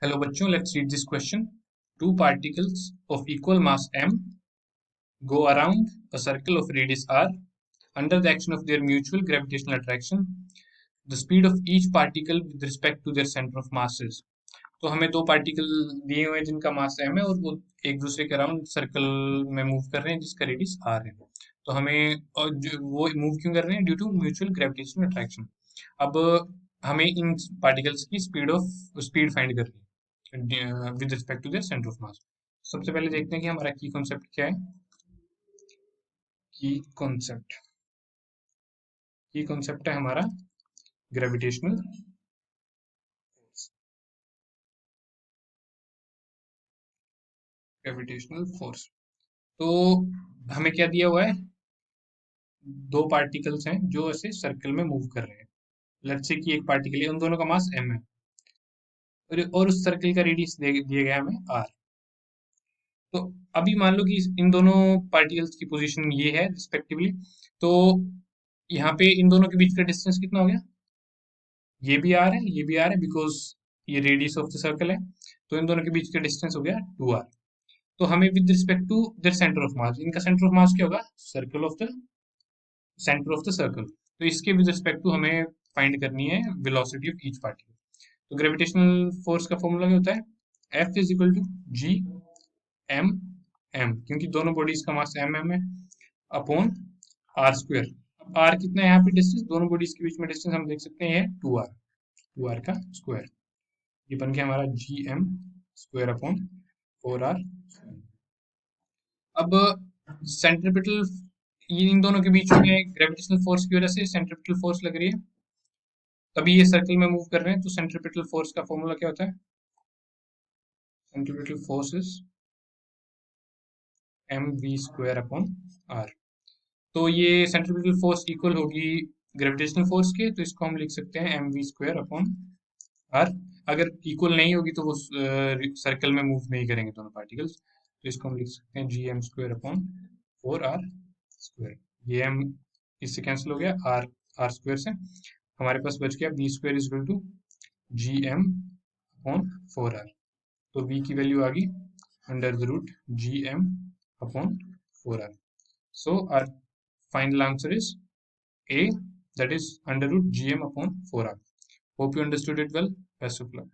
Hello बच्चों, let's read this question. Two particles of equal mass m go around a circle of radius r under the action of their mutual gravitational attraction. The speed of each particle with respect to their center of mass is. तो हमें दो particle दिए हुए हैं जिनका मास m है और वो एक दूसरे के अराउंड सर्कल में मूव कर रहे हैं जिसका रेडियस r है. तो हमें और वो मूव क्यों कर रहे हैं? Due to mutual gravitational attraction. अब हमें इन पार्टिकल्स की स्पीड फाइंड करनी है with respect to their centre of mass. सबसे पहले देखते हैं कि हमारा की कॉन्सेप्ट क्या है. की कॉन्सेप्ट की कॉन्सेप्ट है हमारा ग्रेविटेशनल ग्रेविटेशनल फोर्स. तो हमें क्या दिया हुआ है? दो पार्टिकल्स हैं जो ऐसे सर्कल में मूव कर रहे हैं. लेट्स से कि एक पार्टिकल है, उन दोनों का मास m है और उस सर्कल का रेडियस दिया गया हमें r. तो अभी मान लो कि इन दोनों पार्टिकल्स की पोजीशन ये है रिस्पेक्टिवली. तो यहाँ पे इन दोनों के बीच का डिस्टेंस कितना हो गया? ये भी r है, ये भी r है, बिकॉज ये रेडियस ऑफ द सर्कल है. तो इन दोनों के बीच का डिस्टेंस हो गया 2r. तो हमें with respect to their centre of mass, इनका सेंटर ऑफ मास क्या होगा? Circle of the centre of the circle. तो इसके विद रिस्पेक्ट टू हमें फाइंड करनी है वेलोसिटी ऑफ ईच पार्टिकल. तो ग्रेविटेशनल फोर्स का फॉर्मूला क्या होता है? F is equal to G M M, क्योंकि दोनों बॉडीज का मास एम है, अपॉन आर स्क्वायर. अब आर कितना है यहाँ पे डिस्टेंस? दोनों बॉडीज के बीच में डिस्टेंस हम देख सकते हैं, टू आर का स्क्वायर. ये बन गया हमारा जी एम स्क्वायर अपॉन 4r. अब सेंट्रीपिटल, इन दोनों के बीच में ग्रेविटेशनल फोर्स की वजह से सेंट्रीपिटल फोर्स लग रही है. तभी ये सर्कल में मूव कर रहे हैं. तो सेंट्रीपिटल फोर्स का फॉर्मूला क्या होता है? Centripetal force is M V square upon R. तो ये सेंट्रीपिटल फोर्स इक्वल होगी ग्रेविटेशनल फोर्स के. तो इसको हम लिख सकते हैं M V square upon R. अगर इक्वल नहीं होगी तो वो सर्कल में मूव नहीं करेंगे दोनों पार्टिकल्स. तो इसको हम लिख सकते हैं G M square upon 4r square. ये m इससे कैंसिल हो गया, आर स्क्वायर से हमारे पास बच गया V square is equal to G M upon 4r. तो v की वैल्यू आ गई under the root G M upon 4r. So our final answer is A, that is under root gm upon 4r. Hope you understood it well. Best of luck.